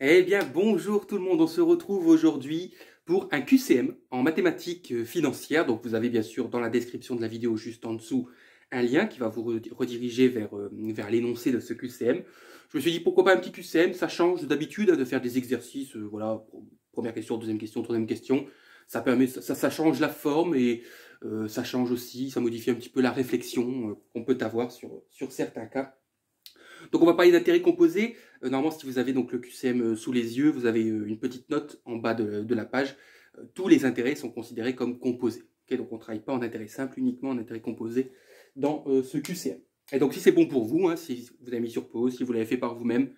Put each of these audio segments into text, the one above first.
Eh bien, bonjour tout le monde, on se retrouve aujourd'hui pour un QCM en mathématiques financières. Donc vous avez bien sûr dans la description de la vidéo juste en dessous un lien qui va vous rediriger vers l'énoncé de ce QCM. Je me suis dit pourquoi pas un petit QCM, ça change d'habitude de faire des exercices, voilà, première question, deuxième question, troisième question. Ça permet, ça change la forme et ça change aussi, ça modifie un petit peu la réflexion qu'on peut avoir sur certains cas. Donc on va parler d'intérêts composés. Normalement, si vous avez donc le QCM sous les yeux, vous avez une petite note en bas de la page. Tous les intérêts sont considérés comme composés. Okay, donc on ne travaille pas en intérêt simple, uniquement en intérêt composé dans ce QCM. Et donc si c'est bon pour vous, hein, si vous avez mis sur pause, si vous l'avez fait par vous-même,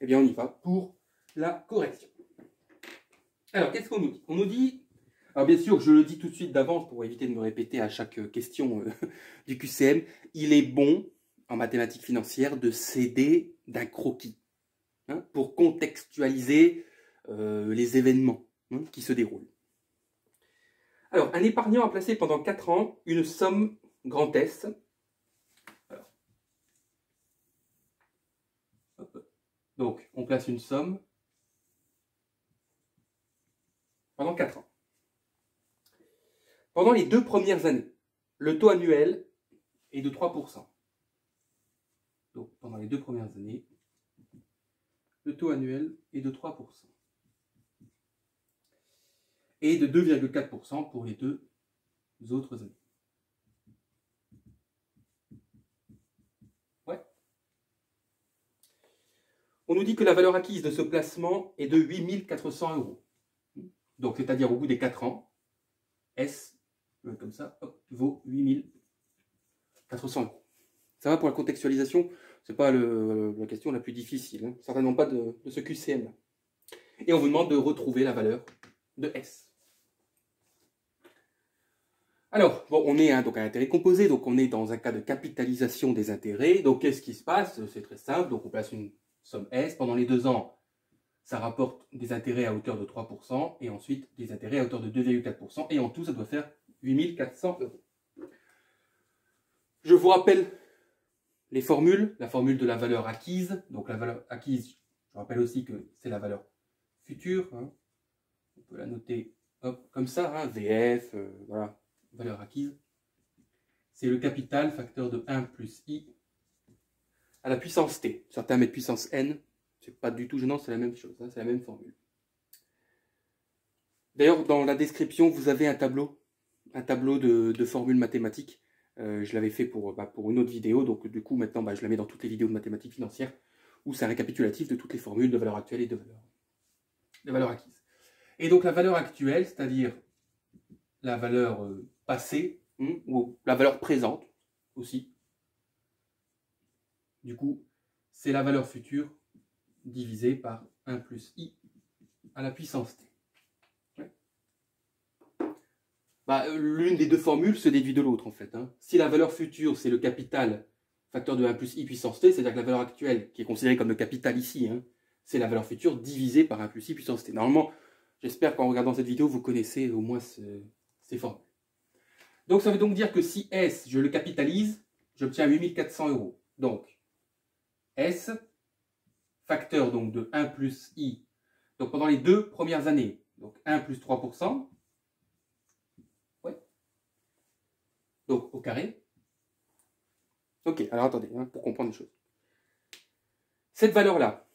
eh bien on y va pour la correction. Alors qu'est-ce qu'on nous dit? On nous dit, alors bien sûr je le dis tout de suite d'avance pour éviter de me répéter à chaque question du QCM, il est bon en mathématiques financières de s'aider d'un croquis hein, pour contextualiser les événements hein, qui se déroulent. Alors, un épargnant a placé pendant 4 ans une somme grand S. Alors, donc, on place une somme pendant 4 ans. Pendant les 2 premières années, le taux annuel est de 3%. Donc, pendant les 2 premières années, le taux annuel est de 3%. Et de 2,4% pour les 2 autres années. Ouais. On nous dit que la valeur acquise de ce placement est de 8 400 €. Donc, c'est-à-dire au bout des 4 ans, S, comme ça, hop, vaut 8 400 €. Ça va pour la contextualisation, ce n'est pas la question la plus difficile, hein, certainement pas de ce QCM. Et on vous demande de retrouver la valeur de S. Alors, bon, on est donc à intérêt composé, donc on est dans un cas de capitalisation des intérêts. Donc, qu'est-ce qui se passe? C'est très simple. Donc, on place une somme S. Pendant les 2 ans, ça rapporte des intérêts à hauteur de 3% et ensuite des intérêts à hauteur de 2,4%. Et en tout, ça doit faire 8 400 €. Je vous rappelle les formules. La formule de la valeur acquise. Donc, la valeur acquise, je rappelle aussi que c'est la valeur future. Hein. On peut la noter hop, comme ça, hein, VF, voilà. Valeur acquise, c'est le capital facteur de 1 plus i à la puissance t. Certains mettent puissance n, c'est pas du tout gênant, c'est la même chose, hein, c'est la même formule. D'ailleurs, dans la description, vous avez un tableau de formules mathématiques. Je l'avais fait pour une autre vidéo, donc du coup, maintenant, je la mets dans toutes les vidéos de mathématiques financières, où c'est un récapitulatif de toutes les formules de valeur actuelle et de valeur acquise. Et donc, la valeur actuelle, c'est-à-dire la valeur passée, ou la valeur présente aussi. Du coup, c'est la valeur future divisée par 1 plus i à la puissance t. Ouais. L'une des deux formules se déduit de l'autre en fait. Hein. Si la valeur future, c'est le capital facteur de 1 plus i puissance t, c'est-à-dire que la valeur actuelle, qui est considérée comme le capital ici, hein, c'est la valeur future divisée par 1 plus i puissance t. Normalement, j'espère qu'en regardant cette vidéo, vous connaissez au moins ces formules. Donc, ça veut donc dire que si S, je le capitalise, j'obtiens 8 400 €. Donc, S, facteur donc de 1 plus I, donc pendant les 2 premières années, donc 1 plus 3%, ouais. Donc, au carré. Ok, alors attendez, hein, pour comprendre une chose. Cette valeur-là,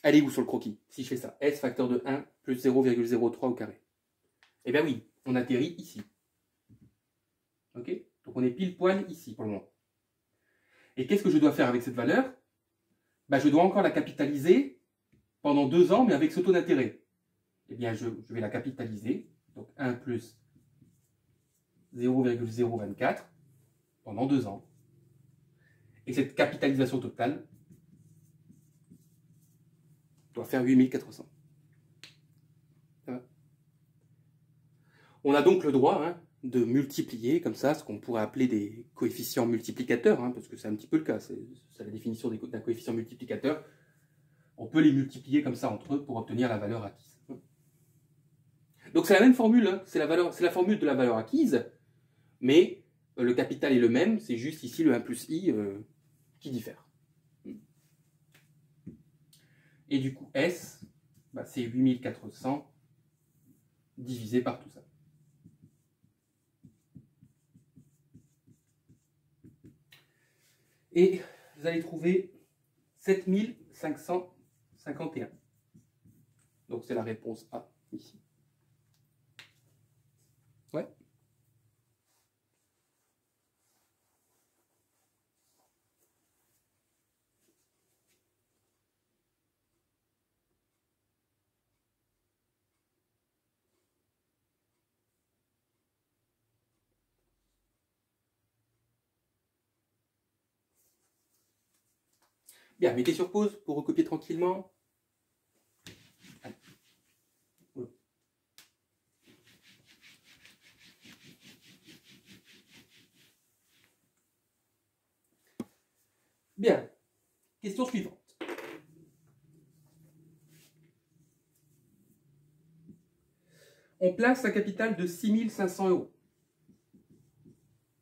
elle est où sur le croquis? Si je fais ça, S, facteur de 1 plus 0,03 au carré. Eh bien oui, on atterrit ici. Ok, donc on est pile poil ici pour le moment. Et qu'est-ce que je dois faire avec cette valeur? Je dois encore la capitaliser pendant 2 ans, mais avec ce taux d'intérêt. Eh bien, je vais la capitaliser. Donc 1 plus 0,024 pendant 2 ans. Et cette capitalisation totale doit faire 8 400. Ça va? On a donc le droit hein, de multiplier comme ça, ce qu'on pourrait appeler des coefficients multiplicateurs, hein, parce que c'est un petit peu le cas, c'est la définition d'un coefficient multiplicateur. On peut les multiplier comme ça entre eux pour obtenir la valeur acquise. Donc c'est la même formule, hein, c'est la formule de la valeur acquise, mais le capital est le même, c'est juste ici le 1 plus i qui diffère. Et du coup, S, c'est 8400 divisé par tout ça. Et vous allez trouver 7551. Donc c'est la réponse A ici. Ouais. Bien, mettez sur pause pour recopier tranquillement. Allez. Bien, question suivante. On place un capital de 6500 €.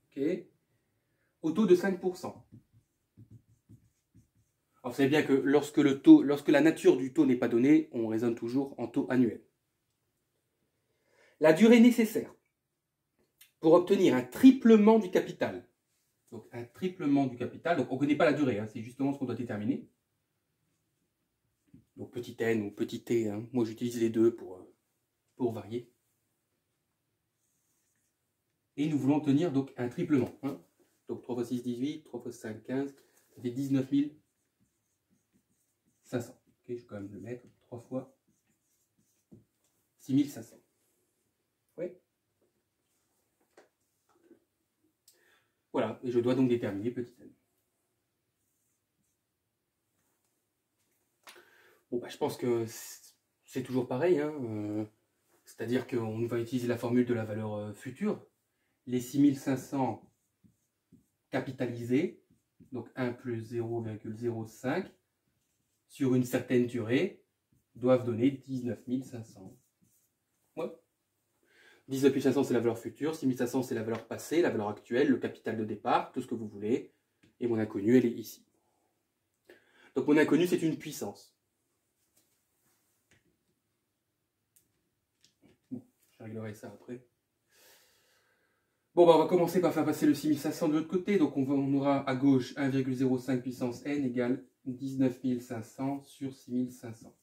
Ok. Au taux de 5%. Alors, vous savez bien que lorsque la nature du taux n'est pas donnée, on raisonne toujours en taux annuel. La durée nécessaire pour obtenir un triplement du capital. Donc, un triplement du capital. Donc, on ne connaît pas la durée, hein, c'est justement ce qu'on doit déterminer. Donc, petit n ou petit t, hein. Moi j'utilise les deux pour varier. Et nous voulons obtenir donc un triplement. Hein. Donc, 3 x 6, 18, 3 x 5, 15, ça fait 19 500. Ok, je vais quand même le mettre 3 fois 6500. Oui. Voilà, et je dois donc déterminer petit n. Bon, bah, je pense que c'est toujours pareil. Hein. C'est-à-dire qu'on va utiliser la formule de la valeur future. Les 6500 capitalisés, donc 1 plus 0,05, sur une certaine durée, doivent donner 19 500. Ouais. 19 500, c'est la valeur future. 6500, c'est la valeur passée, la valeur actuelle, le capital de départ, tout ce que vous voulez. Et mon inconnue, elle est ici. Donc mon inconnue, c'est une puissance. Bon, je réglerai ça après. Bon, bah, on va commencer par faire passer le 6500 de l'autre côté. Donc on aura à gauche 1,05 puissance n égale 19 500 sur 6500.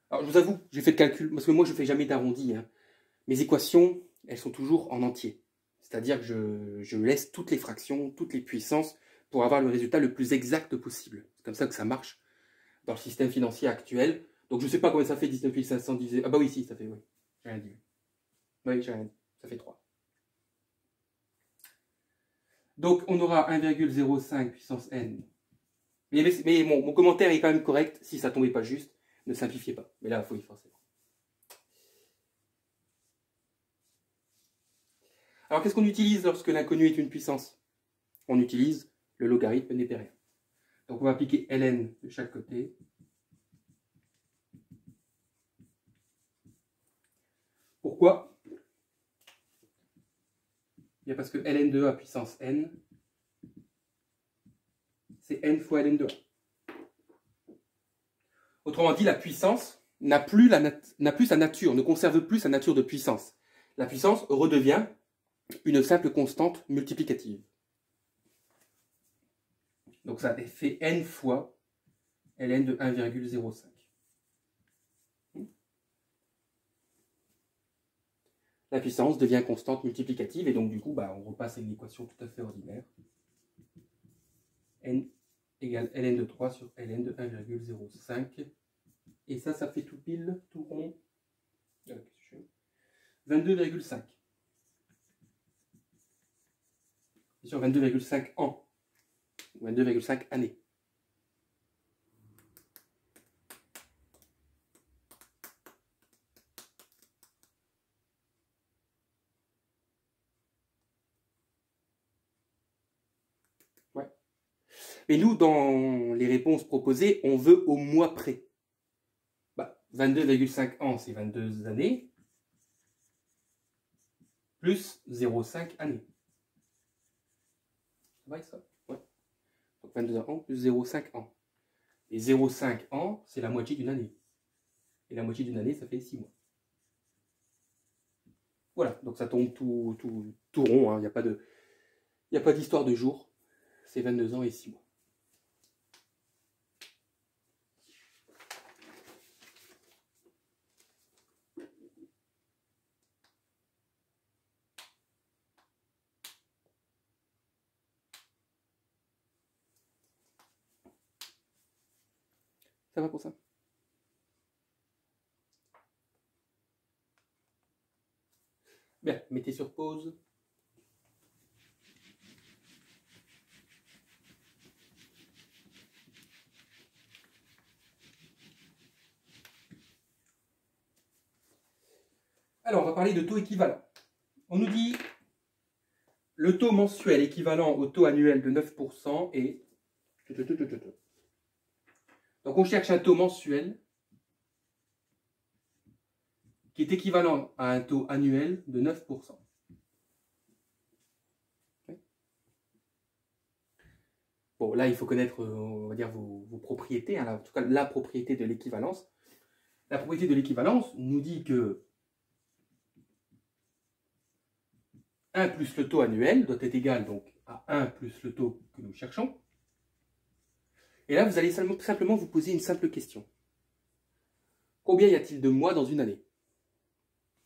Alors je vous avoue, j'ai fait le calcul, parce que moi je ne fais jamais d'arrondi. Hein. Mes équations, elles sont toujours en entier. C'est-à-dire que je laisse toutes les fractions, toutes les puissances pour avoir le résultat le plus exact possible. C'est comme ça que ça marche dans le système financier actuel. Donc je ne sais pas combien ça fait 19 500 divisé. Ah bah oui, si, ça fait, oui. J'ai rien dit. Oui, j'ai rien dit. Ça fait 3. Donc on aura 1,05 puissance n. Mais mon commentaire est quand même correct. Si ça ne tombait pas juste, ne simplifiez pas. Mais là, il faut y forcer. Alors, qu'est-ce qu'on utilise lorsque l'inconnu est une puissance? On utilise le logarithme népérien. Donc, on va appliquer ln de chaque côté. Pourquoi? Bien parce que ln de a puissance n, c'est n fois ln de a. Autrement dit, la puissance n'a plus sa nature, ne conserve plus sa nature de puissance. La puissance redevient une simple constante multiplicative. Donc ça fait n fois ln de 1,05. La puissance devient constante multiplicative et donc du coup, bah, on repasse à une équation tout à fait ordinaire. N égale ln de 3 sur ln de 1,05. Et ça fait tout pile, tout rond. 22,5. Sur 22,5 ans. 22,5 années. Ouais. Mais nous, dans les réponses proposées, on veut au mois près. Bah, 22,5 ans, c'est 22 années. Plus 0,5 années. C'est vrai ça? Ouais. Donc 22 ans plus 0,5 ans. Et 0,5 ans, c'est la moitié d'une année. Et la moitié d'une année, ça fait 6 mois. Voilà, donc ça tombe tout rond, hein. Il n'y a pas d'histoire de jour. C'est 22 ans et 6 mois. Ça va pour ça? Bien, mettez sur pause. Alors, on va parler de taux équivalent. On nous dit le taux mensuel équivalent au taux annuel de 9% est... Donc, on cherche un taux mensuel qui est équivalent à un taux annuel de 9%. Bon, là, il faut connaître, on va dire, vos propriétés, hein, en tout cas, la propriété de l'équivalence. La propriété de l'équivalence nous dit que 1 plus le taux annuel doit être égal donc, à 1 plus le taux que nous cherchons. Et là, vous allez simplement vous poser une simple question. Combien y a-t-il de mois dans une année?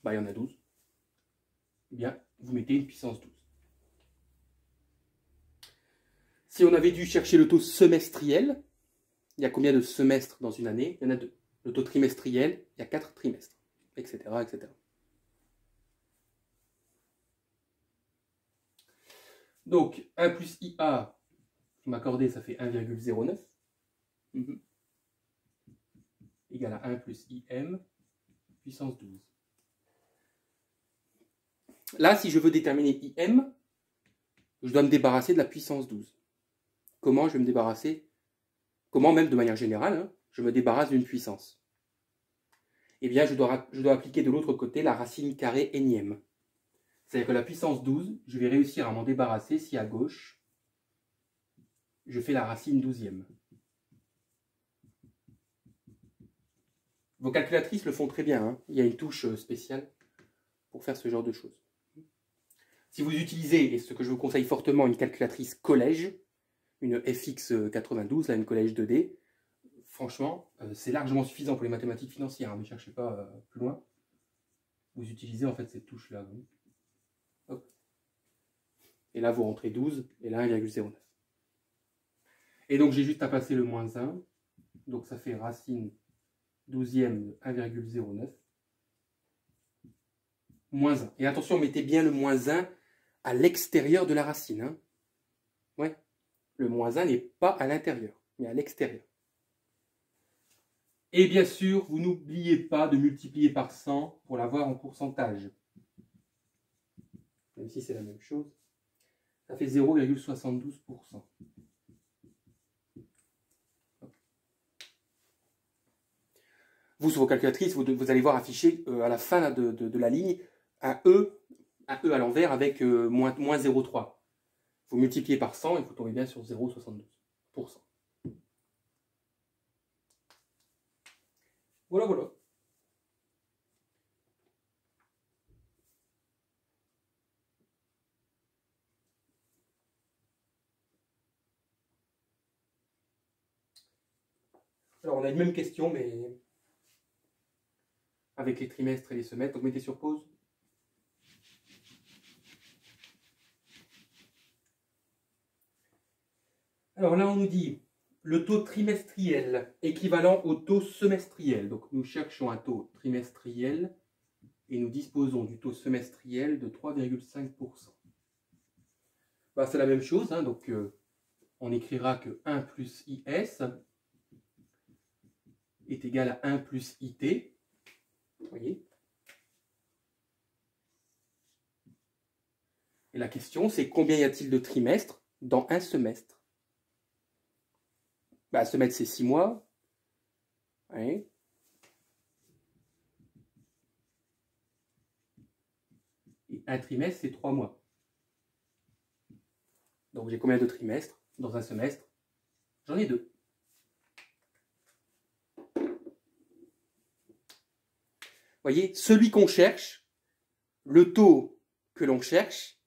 Il y en a 12. Eh bien, vous mettez une puissance 12. Si on avait dû chercher le taux semestriel, il y a combien de semestres dans une année? Il y en a 2. Le taux trimestriel, il y a 4 trimestres, etc., etc. Donc, 1 plus IA, vous m'accordez, ça fait 1,09. Égal à 1 plus IM, puissance 12. Là, si je veux déterminer IM, je dois me débarrasser de la puissance 12. Comment je vais me débarrasser? Comment, même de manière générale, hein, je me débarrasse d'une puissance? Eh bien, je dois appliquer de l'autre côté la racine carrée énième. C'est-à-dire que la puissance 12, je vais réussir à m'en débarrasser si à gauche, je fais la racine 12e. Vos calculatrices le font très bien, hein. Il y a une touche spéciale pour faire ce genre de choses. Si vous utilisez, et ce que je vous conseille fortement, une calculatrice collège, une FX92, là, une collège 2D, franchement, c'est largement suffisant pour les mathématiques financières, hein, ne cherchez pas plus loin. Vous utilisez en fait cette touche-là. Hop. Et là, vous rentrez 12, et là 1,09. Et donc, j'ai juste à passer le moins 1. Donc, ça fait racine 12e de 1,09. Moins 1. Et attention, mettez bien le moins 1 à l'extérieur de la racine. Hein. Ouais. Le moins 1 n'est pas à l'intérieur, mais à l'extérieur. Et bien sûr, vous n'oubliez pas de multiplier par 100 pour l'avoir en pourcentage. Même si c'est la même chose. Ça fait 0,72%. Vous, sur vos calculatrices, vous allez voir afficher à la fin de la ligne un E à l'envers avec moins 0,3. Vous multipliez par 100 et vous tombez bien sur 0,72%. Voilà, voilà. Alors, on a une même question, mais avec les trimestres et les semestres. Donc, mettez sur pause. Alors là, on nous dit le taux trimestriel équivalent au taux semestriel. Donc, nous cherchons un taux trimestriel et nous disposons du taux semestriel de 3,5%. C'est la même chose. Hein, donc, on écrira que 1 plus IS est égal à 1 plus IT. Vous voyez? Et la question, c'est combien y a-t-il de trimestres dans un semestre? Un semestre, c'est 6 mois. Oui. Et un trimestre, c'est 3 mois. Donc, j'ai combien de trimestres dans un semestre? J'en ai 2. voyez, celui qu'on cherche, le taux que l'on cherche,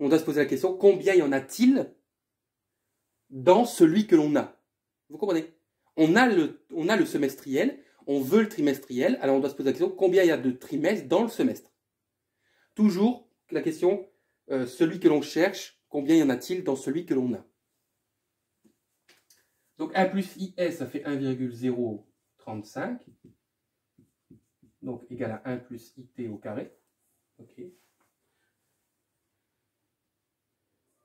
on doit se poser la question, combien y en a-t-il dans celui que l'on a? Vous comprenez? On a le semestriel, on veut le trimestriel, alors on doit se poser la question, combien il y a de trimestres dans le semestre? Toujours la question, celui que l'on cherche, combien y en a-t-il dans celui que l'on a? Donc 1 plus IS, ça fait 1,035. Donc égal à 1 plus IT au carré. Ok.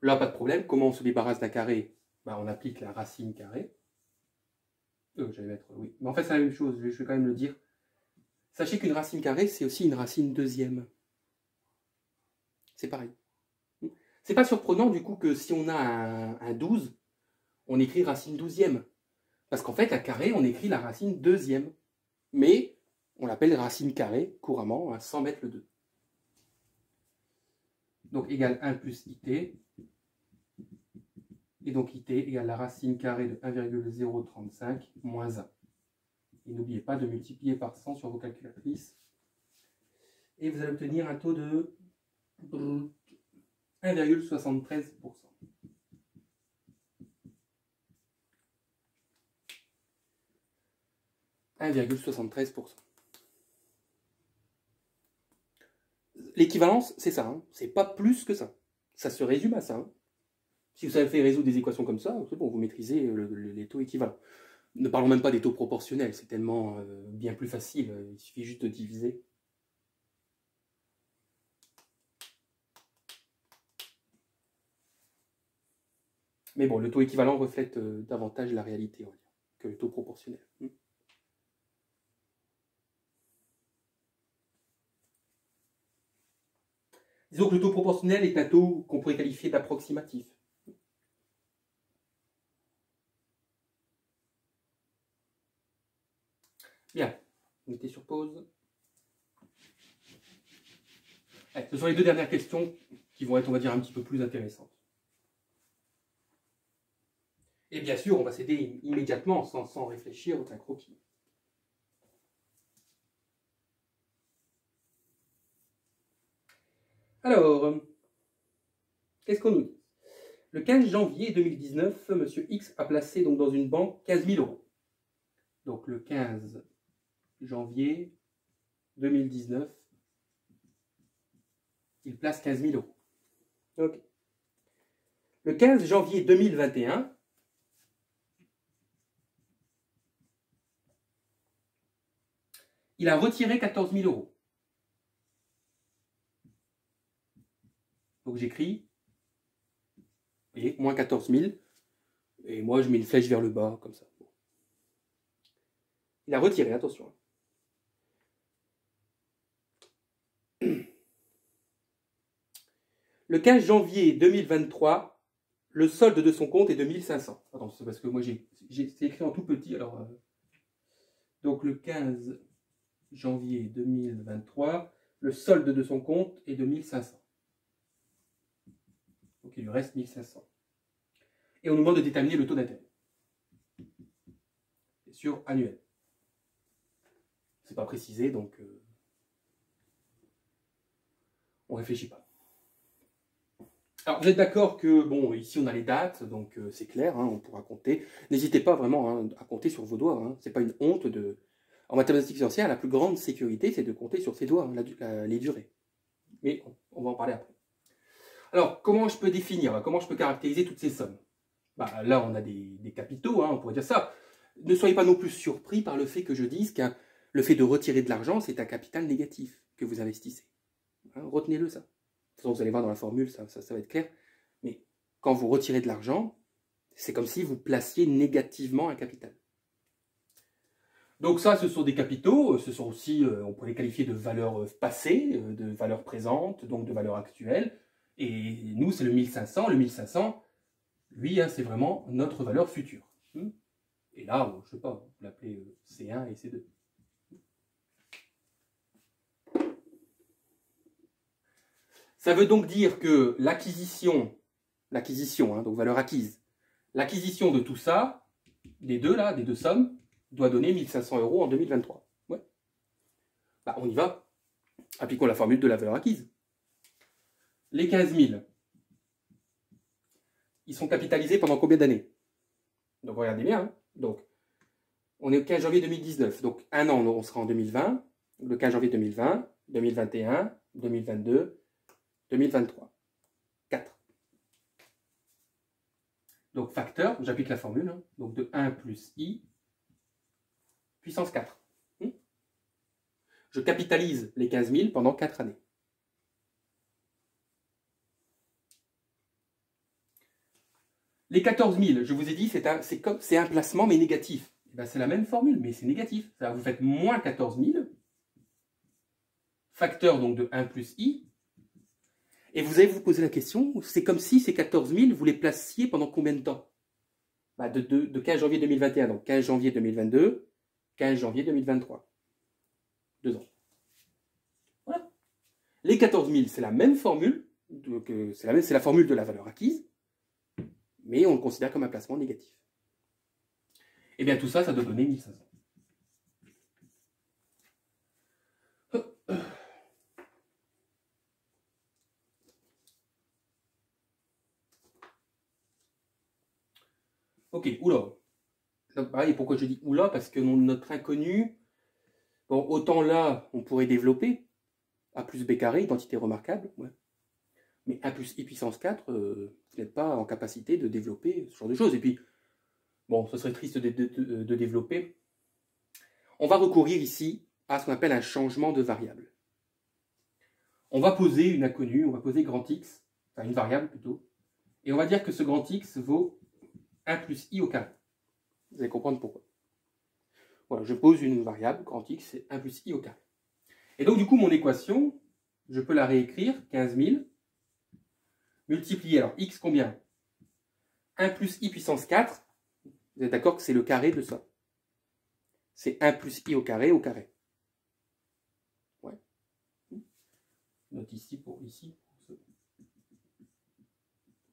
Là, pas de problème. Comment on se débarrasse d'un carré? Ben, on applique la racine carrée. J'allais mettre oui. Mais en fait, c'est la même chose. Je vais quand même le dire. Sachez qu'une racine carrée, c'est aussi une racine deuxième. C'est pareil. C'est pas surprenant du coup que si on a un 12, on écrit racine douzième. Parce qu'en fait, à carré, on écrit la racine deuxième. Mais on l'appelle racine carrée couramment, sans mettre le 2. Donc égale 1 plus IT. Et donc IT égale la racine carrée de 1,035 moins 1. Et n'oubliez pas de multiplier par 100 sur vos calculatrices. Et vous allez obtenir un taux de 1,73%. 1,73%. L'équivalence, c'est ça. Hein. C'est pas plus que ça. Ça se résume à ça. Hein. Si vous savez résoudre des équations comme ça, c'est bon, vous maîtrisez les taux équivalents. Ne parlons même pas des taux proportionnels. C'est tellement bien plus facile. Il suffit juste de diviser. Mais bon, le taux équivalent reflète davantage la réalité, on va dire, que le taux proportionnel. Disons que le taux proportionnel est un taux qu'on pourrait qualifier d'approximatif. Bien, mettez sur pause. Allez, ce sont les deux dernières questions qui vont être, on va dire, un petit peu plus intéressantes. Et bien sûr, on va s'aider immédiatement, sans réfléchir, aucun croquis. Alors, qu'est-ce qu'on nous dit? Le 15 janvier 2019, M. X a placé donc dans une banque 15 000 euros. Donc le 15 janvier 2019, il place 15 000 euros. Okay. Le 15 janvier 2021, il a retiré 14 000 euros. Donc j'écris, vous voyez, moins 14 000, et moi je mets une flèche vers le bas, comme ça. Il a retiré, attention. Le 15 janvier 2023, le solde de son compte est de 1500. Attends, c'est parce que moi c'est écrit en tout petit, alors... Donc le 15 janvier 2023, le solde de son compte est de 1500. Donc il lui reste 1500. Et on nous demande de déterminer le taux d'intérêt. C'est sûr, annuel. C'est pas précisé, donc on réfléchit pas. Alors vous êtes d'accord que, bon, ici on a les dates, donc c'est clair, hein, on pourra compter. N'hésitez pas vraiment hein, à compter sur vos doigts. Hein. C'est pas une honte de... En mathématiques financières, la plus grande sécurité, c'est de compter sur ses doigts, hein, les durées. Mais on va en parler après. Alors, comment je peux définir, comment je peux caractériser toutes ces sommes? Bah, là, on a des capitaux, hein, on pourrait dire ça. Ne soyez pas non plus surpris par le fait que je dise que le fait de retirer de l'argent, c'est un capital négatif que vous investissez. Hein, retenez-le, ça. De toute façon, vous allez voir dans la formule, ça va être clair. Mais quand vous retirez de l'argent, c'est comme si vous placiez négativement un capital. Donc ça, ce sont des capitaux, ce sont aussi, on pourrait les qualifier de valeurs passées, de valeurs présentes, donc de valeurs actuelles. Et nous, c'est le 1500. Le 1500, lui, hein, c'est vraiment notre valeur future. Et là, bon, je ne sais pas, vous l'appelez C1 et C2. Ça veut donc dire que l'acquisition, hein, donc valeur acquise, l'acquisition de tout ça, des deux sommes, doit donner 1500 euros en 2023. Ouais. Bah, on y va. Appliquons la formule de la valeur acquise. Les 15 000, ils sont capitalisés pendant combien d'années? Donc regardez bien. Hein. Donc, on est au 15 janvier 2019. Donc un an, on sera en 2020. Le 15 janvier 2020, 2021, 2022, 2023. 4. Donc facteur, j'applique la formule. Hein. Donc de 1 plus i puissance 4. Je capitalise les 15 000 pendant 4 années. Les 14 000, je vous ai dit, c'est un placement mais négatif. Ben, c'est la même formule, mais c'est négatif. Vous faites moins 14 000, facteur donc de 1 plus i, et vous allez vous poser la question, c'est comme si ces 14 000, vous les placiez pendant combien de temps? Ben, de 15 janvier 2021, donc 15 janvier 2022, 15 janvier 2023. 2 ans. Voilà. Les 14 000, c'est la même formule, c'est la formule de la valeur acquise, mais on le considère comme un placement négatif. Et bien tout ça, ça doit donner 1500. Ok, oula. Donc, pareil, pourquoi je dis oula? Parce que notre inconnu, bon, autant là, on pourrait développer A plus B carré, identité remarquable, ouais. Mais 1 plus I puissance 4, vous n'êtes pas en capacité de développer ce genre de choses. Et puis, bon, ce serait triste de développer. On va recourir ici à ce qu'on appelle un changement de variable. On va poser une inconnue, on va poser grand X, enfin une variable plutôt, et on va dire que ce grand X vaut 1 plus I au carré. Vous allez comprendre pourquoi. Voilà, je pose une variable, grand X, c'est 1 plus I au carré. Et donc, du coup, mon équation, je peux la réécrire, 15 000, multiplié, alors X combien? 1 plus I puissance 4, vous êtes d'accord que c'est le carré de ça. C'est 1 plus I au carré au carré. Ouais. Note ici pour ici.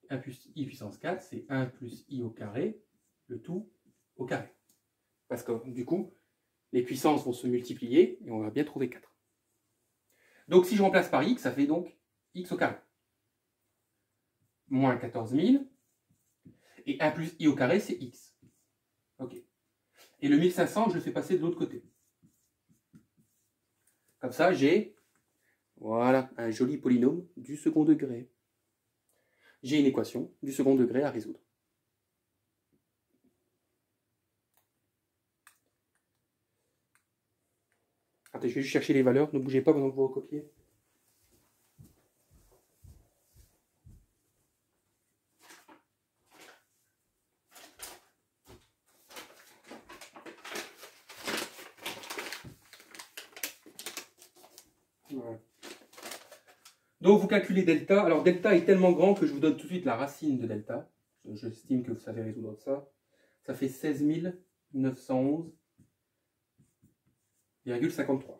1 plus I puissance 4, c'est 1 plus I au carré, le tout au carré. Parce que du coup, les puissances vont se multiplier et on va bien trouver 4. Donc si je remplace par X, ça fait donc X au carré. Moins 14 000. Et 1 plus I au carré, c'est X. Ok. Et le 1500, je le fais passer de l'autre côté. Comme ça, j'ai voilà, un joli polynôme du second degré. J'ai une équation du second degré à résoudre. Attends, je vais juste chercher les valeurs. Ne bougez pas pendant que vous recopiez. Voilà. Donc vous calculez delta. Alors delta est tellement grand que je vous donne tout de suite la racine de delta. J'estime que vous savez résoudre ça. Ça fait 16 911,53.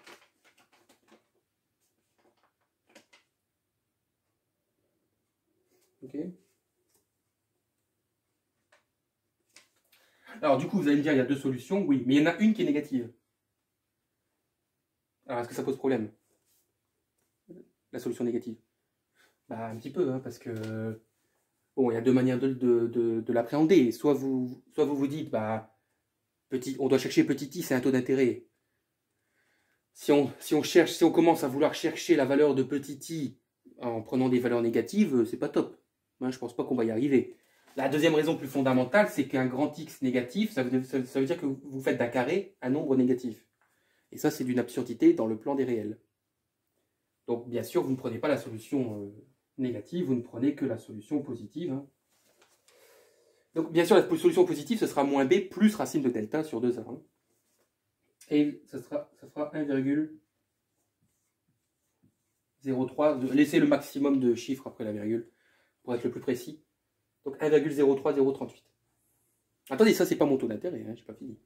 Ok. Alors du coup, vous allez me dire, il y a deux solutions. Oui, mais il y en a une qui est négative. Alors est-ce que ça pose problème? La solution négative? Bah un petit peu, hein, parce que bon, il y a deux manières de l'appréhender. Soit vous vous dites, bah, on doit chercher petit i, c'est un taux d'intérêt. Si on commence à vouloir chercher la valeur de petit i en prenant des valeurs négatives, c'est pas top. Moi, je pense pas qu'on va y arriver. La deuxième raison plus fondamentale, c'est qu'un grand X négatif, ça veut dire que vous faites d'un carré un nombre négatif. Et ça, c'est d'une absurdité dans le plan des réels. Donc, bien sûr, vous ne prenez pas la solution négative, vous ne prenez que la solution positive. Hein. Donc, bien sûr, la solution positive, ce sera moins b plus racine de delta sur 2a. Hein. Et ça fera 1,03. Laissez le maximum de chiffres après la virgule pour être le plus précis. Donc 1,03038. Attendez, ça, c'est pas mon taux d'intérêt, hein, j'ai pas fini.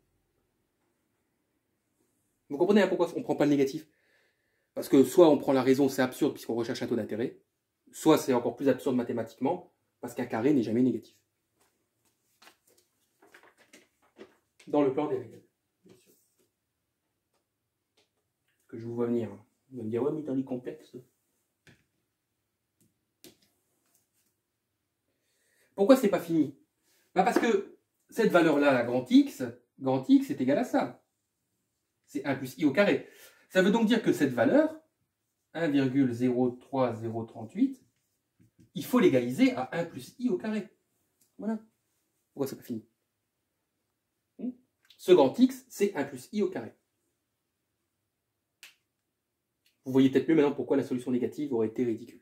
Vous comprenez hein, pourquoi on ne prend pas le négatif? Parce que soit on prend la raison, c'est absurde puisqu'on recherche un taux d'intérêt, soit c'est encore plus absurde mathématiquement, parce qu'un carré n'est jamais négatif. Dans le plan des réels, bien sûr. que je vous vois venir. Vous allez me dire, ouais, mais dans les complexes. Pourquoi c'est pas fini? Bah parce que cette valeur-là, la grand X est égal à ça. C'est 1 plus I au carré. Ça veut donc dire que cette valeur, 1,03038, il faut l'égaliser à 1 plus I au carré. Voilà. Pourquoi c'est pas fini? Ce grand X, c'est 1 plus I au carré. Vous voyez peut-être mieux maintenant pourquoi la solution négative aurait été ridicule.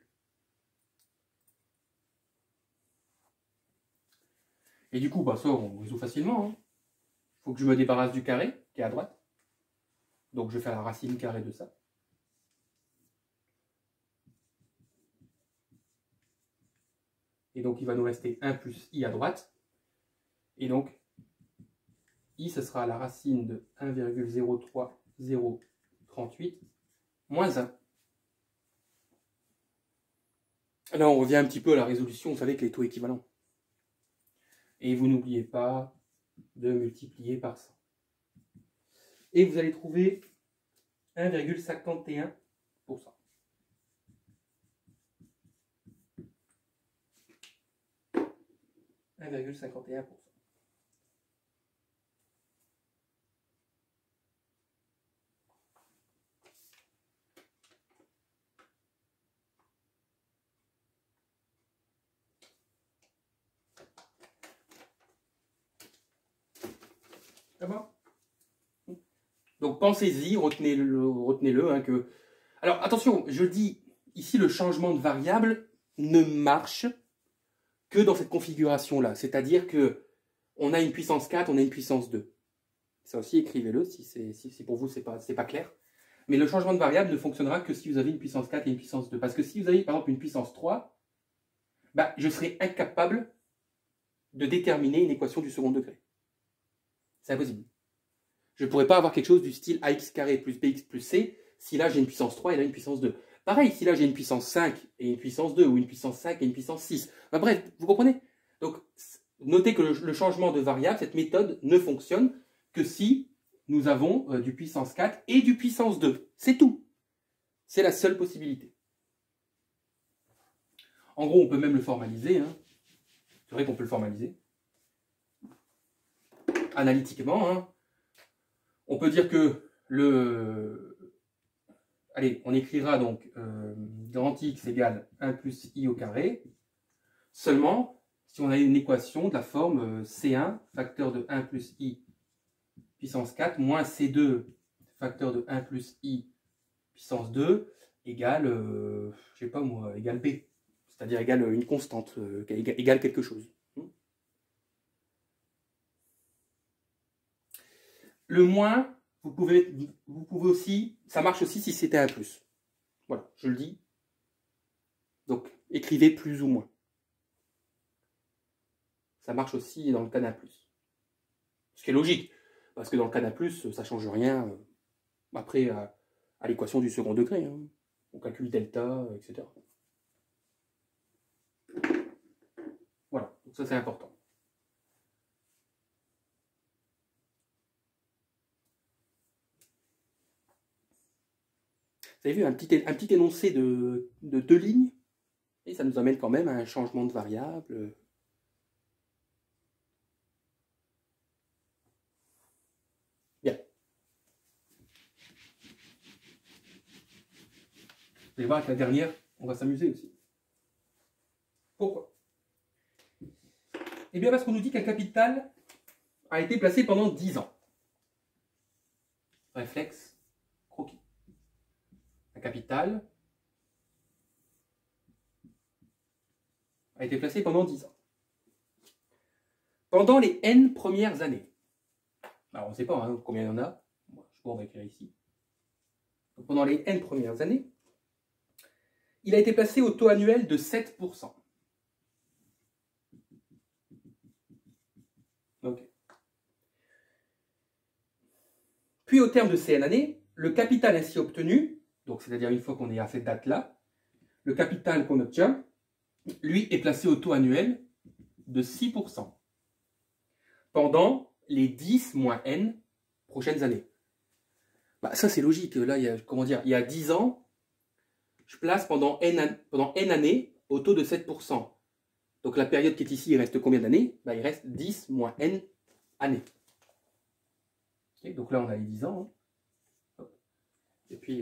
Et du coup, bah, ça, on résout facilement. Il faut que je me débarrasse du carré, qui est à droite. Donc, je vais faire la racine carrée de ça. Et donc, il va nous rester 1 plus I à droite. Et donc, I, ce sera la racine de 1,03038 moins 1. Là, on revient un petit peu à la résolution, vous savez, avec les taux équivalents. Et vous n'oubliez pas de multiplier par 100. Et vous allez trouver 1,51%. 1,51%. D'accord ? Donc pensez-y, retenez-le. Hein, que... Alors attention, je dis ici le changement de variable ne marche que dans cette configuration-là. C'est-à-dire que on a une puissance 4, on a une puissance 2. Ça aussi, écrivez-le si pour vous c'est pas clair. Mais le changement de variable ne fonctionnera que si vous avez une puissance 4 et une puissance 2. Parce que si vous avez par exemple une puissance 3, bah, je serai incapable de déterminer une équation du second degré. C'est impossible. Je ne pourrais pas avoir quelque chose du style ax carré plus bx plus c si là j'ai une puissance 3 et là une puissance 2. Pareil, si là j'ai une puissance 5 et une puissance 2 ou une puissance 5 et une puissance 6. Bah, bref, vous comprenez? Donc, notez que le changement de variable, cette méthode ne fonctionne que si nous avons du puissance 4 et du puissance 2. C'est tout. C'est la seule possibilité. En gros, on peut même le formaliser. Hein. C'est vrai qu'on peut le formaliser. Analytiquement, hein. On peut dire que allez, on écrira donc grand X égale 1 plus I au carré. Seulement, si on a une équation de la forme C1, facteur de 1 plus I puissance 4, moins C2, facteur de 1 plus I puissance 2, égale, je sais pas moi, égale B. C'est-à-dire égale une constante, égale quelque chose. Le moins, vous pouvez aussi, ça marche aussi si c'était un plus. Voilà, je le dis. Donc, écrivez plus ou moins. Ça marche aussi dans le cas d'un plus. Ce qui est logique, parce que dans le cas d'un plus, ça ne change rien après à l'équation du second degré. Hein. On calcule delta, etc. Voilà, donc ça c'est important. Vous avez vu un petit énoncé de 2 lignes, et ça nous amène quand même à un changement de variable. Bien. Vous allez voir avec la dernière, on va s'amuser aussi. Pourquoi? Eh bien parce qu'on nous dit qu'un capital a été placé pendant 10 ans. Réflexe, croquis. Un capital a été placé pendant 10 ans. Pendant les N premières années. Alors on ne sait pas hein, combien il y en a. Bon, je vais écrire ici. Donc, pendant les N premières années, il a été placé au taux annuel de 7%. Okay. Puis au terme de ces N années, le capital ainsi obtenu, donc c'est-à-dire une fois qu'on est à cette date-là, le capital qu'on obtient, lui, est placé au taux annuel de 6% pendant les 10 moins N prochaines années. Bah, ça, c'est logique. Là, il y a, comment dire, il y a 10 ans, je place pendant N années au taux de 7%. Donc, la période qui est ici, il reste combien d'années? Bah, il reste 10 moins N années. Okay, donc là, on a les 10 ans. Hein. Et puis,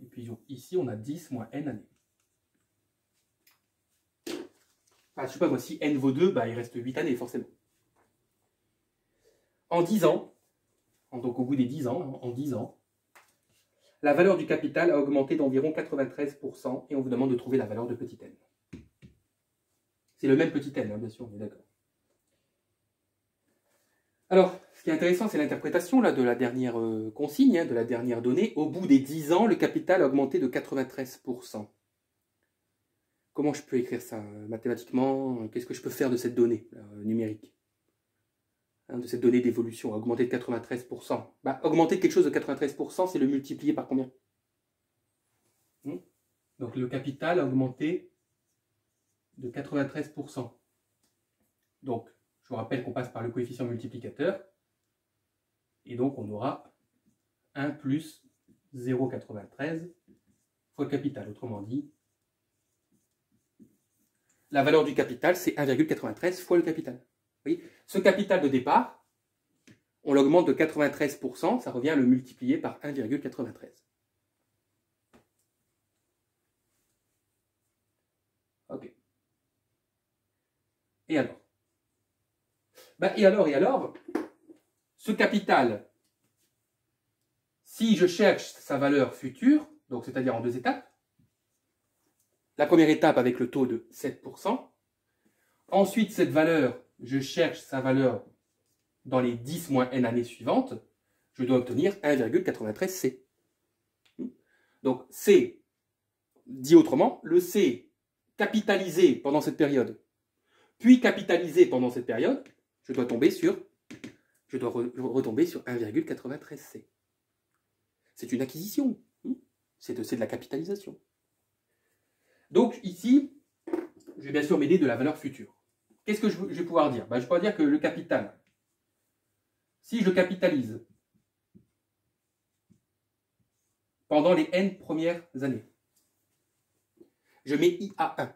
et puis ici, on a 10 moins N années. Enfin, je sais pas, moi, si N vaut 2, bah, il reste 8 années, forcément. En 10 ans, donc au bout des 10 ans, en 10 ans, la valeur du capital a augmenté d'environ 93% et on vous demande de trouver la valeur de petit n. C'est le même petit n, hein, bien sûr, on est d'accord. Alors, ce qui est intéressant, c'est l'interprétation de la dernière consigne, hein, de la dernière donnée. Au bout des 10 ans, le capital a augmenté de 93%. Comment je peux écrire ça mathématiquement? Qu'est-ce que je peux faire de cette donnée numérique, hein, de cette donnée d'évolution, augmenter de 93%? Bah, augmenter de quelque chose de 93%, c'est le multiplier par combien? Donc le capital a augmenté de 93%. Donc, je vous rappelle qu'on passe par le coefficient multiplicateur. Et donc, on aura 1 plus 0,93 fois le capital. Autrement dit, la valeur du capital, c'est 1,93 fois le capital. Vous voyez, ce capital de départ, on l'augmente de 93%, ça revient à le multiplier par 1,93. Ok. Et alors? Ben, et alors, ce capital, si je cherche sa valeur future, donc c'est-à-dire en 2 étapes, la première étape avec le taux de 7%, ensuite cette valeur, je cherche sa valeur dans les 10 moins n années suivantes, je dois obtenir 1,93C. Donc C, dit autrement, le C capitalisé pendant cette période, puis capitalisé pendant cette période, je dois retomber sur 1,93C. C'est une acquisition, c'est de la capitalisation. Donc ici, je vais bien sûr m'aider de la valeur future. Qu'est-ce que je vais pouvoir dire? Ben, je vais pouvoir dire que le capital, si je capitalise pendant les n premières années, je mets IA1.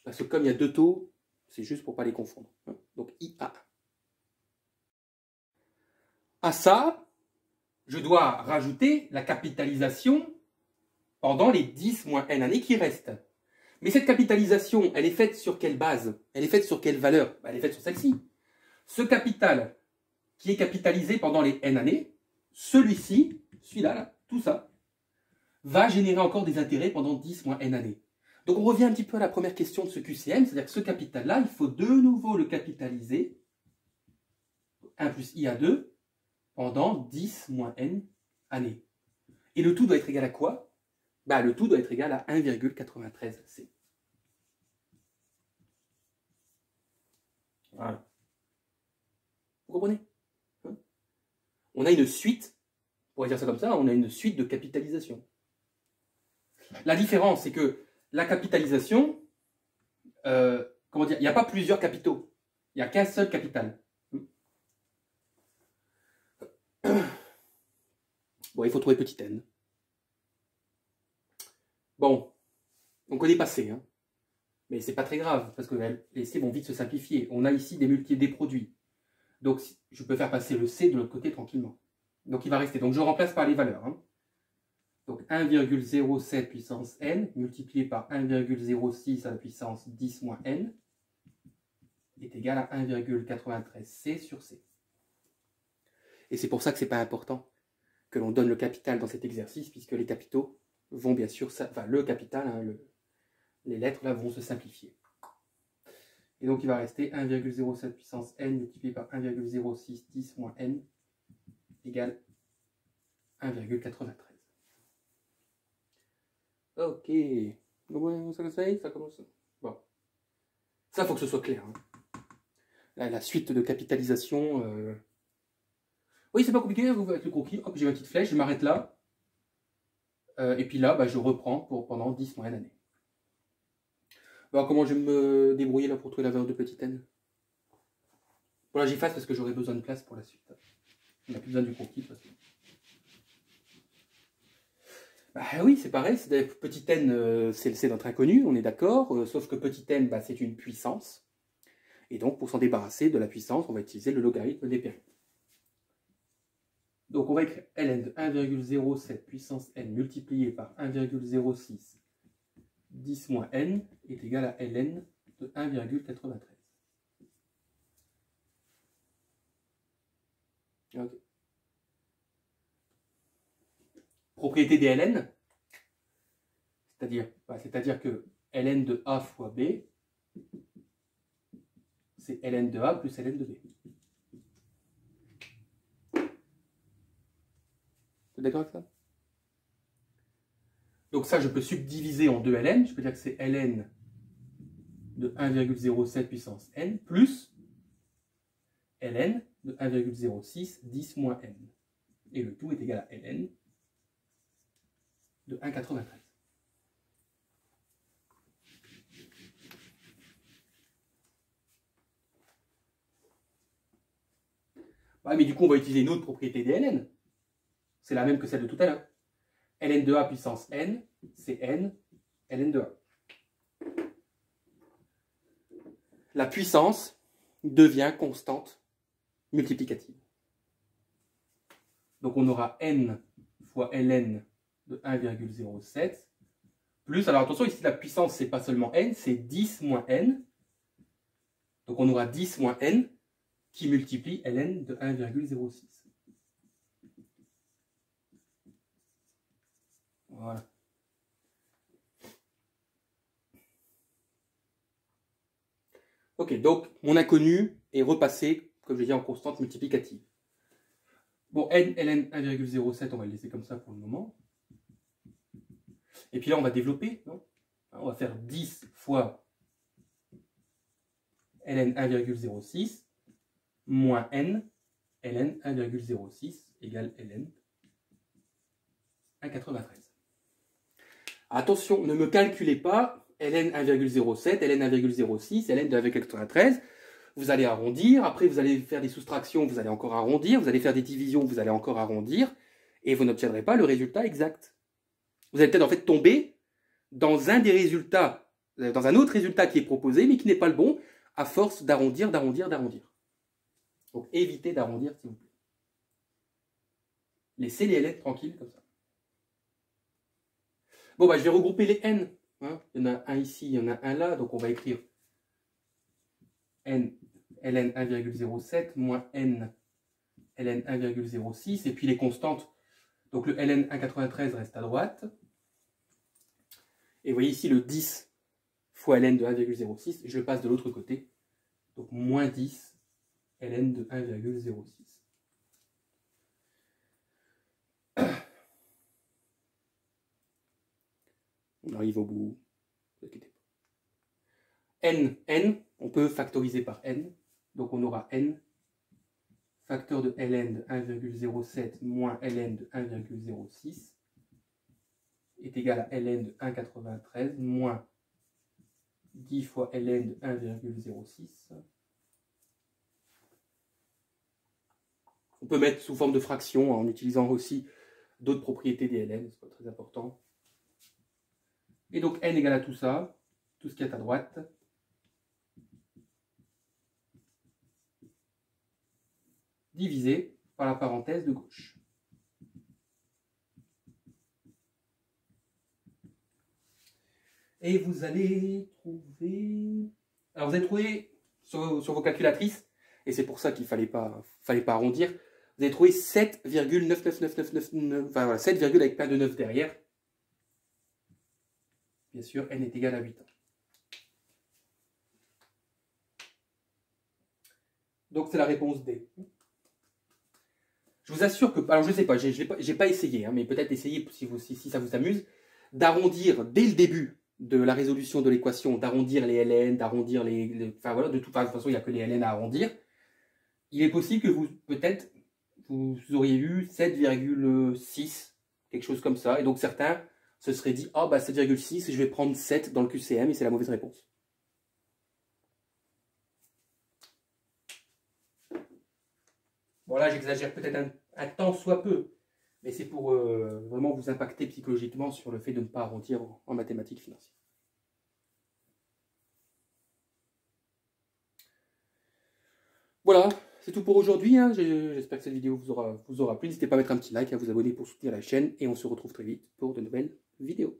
Parce que comme il y a 2 taux, c'est juste pour ne pas les confondre. Donc IA1. À ça, je dois rajouter la capitalisation pendant les 10 moins n années qui restent. Mais cette capitalisation, elle est faite sur quelle base? Elle est faite sur quelle valeur? Elle est faite sur celle-ci. Ce capital qui est capitalisé pendant les n années, celui-ci, celui-là, là, tout ça, va générer encore des intérêts pendant 10 moins n années. Donc on revient un petit peu à la première question de ce QCM, c'est-à-dire que ce capital-là, il faut de nouveau le capitaliser, 1 plus IA2, pendant 10 moins n années. Et le tout doit être égal à quoi? Bah, le tout doit être égal à 1,93C. Voilà. Vous comprenez? On a une suite, on pourrait dire ça comme ça, on a une suite de capitalisation. La différence, c'est que la capitalisation, comment dire, il n'y a pas plusieurs capitaux. Il n'y a qu'un seul capital. Bon, il faut trouver petit n. Bon, on connaît pas C, hein. Mais c'est pas très grave, parce que les C vont vite se simplifier. On a ici des produits. Donc, je peux faire passer le C de l'autre côté tranquillement. Donc, il va rester. Donc, je remplace par les valeurs. Hein. Donc, 1,07 puissance n multiplié par 1,06 à la puissance 10 moins n est égal à 1,93C sur C. Et c'est pour ça que ce n'est pas important que l'on donne le capital dans cet exercice, puisque les capitaux vont bien sûr, enfin le capital, hein, les lettres là vont se simplifier. Et donc il va rester 1,07 puissance n multiplié par 1,06 10 moins n égale 1,93. Ok. Comment ça fait? Ça commence. Bon. Ça, faut que ce soit clair. Hein. Là, la suite de capitalisation. Oui, c'est pas compliqué, vous avec le croquis. Hop, j'ai ma petite flèche, je m'arrête là. Et puis là, bah, je reprends pendant 10 moins n années. Alors, comment je vais me débrouiller là pour trouver la valeur de petit n? Voilà, j'efface parce que j'aurai besoin de place pour la suite. On n'a plus besoin du croquis de toute façon. Bah oui, c'est pareil, petit n, c'est notre inconnu, on est d'accord, sauf que petit n, bah, c'est une puissance. Et donc, pour s'en débarrasser de la puissance, on va utiliser le logarithme des périodes. Donc, on va écrire ln de 1,07 puissance n multiplié par 1,06 10 moins n est égal à ln de 1,93. Okay. Propriété des ln, c'est-à-dire que ln de a fois b, c'est ln de a plus ln de b. Vous êtes d'accord avec ça? Donc ça, je peux subdiviser en 2 ln. Je peux dire que c'est ln de 1,07 puissance n plus ln de 1,06 10 moins n. Et le tout est égal à ln de 1,93. Ah, mais du coup, on va utiliser une autre propriété des ln. C'est la même que celle de tout à l'heure. Ln de a puissance n, c'est n, ln de a. La puissance devient constante multiplicative. Donc on aura n fois ln de 1,07 plus, alors attention, ici la puissance, c'est pas seulement n, c'est 10 moins n. Donc on aura 10 moins n qui multiplie ln de 1,06. Voilà. Ok, donc mon inconnu est repassé, comme je l'ai dit, en constante multiplicative. Bon, n, ln 1,07, on va le laisser comme ça pour le moment. Et puis là, on va développer, non? On va faire 10 fois ln 1,06 moins n, ln 1,06 égale ln 1,93. Attention, ne me calculez pas ln 1,07, ln 1,06, ln de 1,93. Vous allez arrondir, après vous allez faire des soustractions, vous allez encore arrondir, vous allez faire des divisions, vous allez encore arrondir, et vous n'obtiendrez pas le résultat exact. Vous allez peut-être en fait tomber dans un des résultats, dans un autre résultat qui est proposé, mais qui n'est pas le bon, à force d'arrondir, d'arrondir, d'arrondir. Donc évitez d'arrondir, s'il vous plaît. Laissez les ln tranquilles comme ça. Bon, bah, je vais regrouper les n. Hein. Il y en a un ici, il y en a un là, donc on va écrire n ln 1,07 moins n ln 1,06, et puis les constantes. Donc le ln 1,93 reste à droite. Et vous voyez ici le 10 fois ln de 1,06, je le passe de l'autre côté. Donc moins 10 ln de 1,06. On arrive au bout. Ne vous inquiétez pas. N, on peut factoriser par n. Donc on aura n facteur de ln de 1,07 moins ln de 1,06 est égal à ln de 1,93 moins 10 fois ln de 1,06. On peut mettre sous forme de fraction en utilisant aussi d'autres propriétés des ln, c'est pas très important. Et donc n égale à tout ça, tout ce qui est à droite. Divisé par la parenthèse de gauche. Et vous allez trouver... Alors vous allez trouver sur vos calculatrices, et c'est pour ça qu'il ne fallait pas arrondir, vous allez trouver 7,99999, enfin voilà, 7, avec plein de 9 derrière. Bien sûr, n est égal à 8 ans. Donc c'est la réponse D. Je vous assure que, alors je ne sais pas, j'ai pas essayé, hein, mais peut-être essayez si ça vous amuse, d'arrondir dès le début de la résolution de l'équation, d'arrondir les ln, d'arrondir enfin voilà, de toute façon il n'y a que les ln à arrondir. Il est possible que peut-être vous auriez eu 7,6, quelque chose comme ça, et donc certains se seraient dit, ah bah 7,6, je vais prendre 7 dans le QCM, et c'est la mauvaise réponse. Bon là j'exagère peut-être un tant soit peu, mais c'est pour vraiment vous impacter psychologiquement sur le fait de ne pas arrondir en mathématiques financières. Voilà, c'est tout pour aujourd'hui, hein. J'espère que cette vidéo vous aura plu. N'hésitez pas à mettre un petit like, à vous abonner pour soutenir la chaîne, et on se retrouve très vite pour de nouvelles vidéos.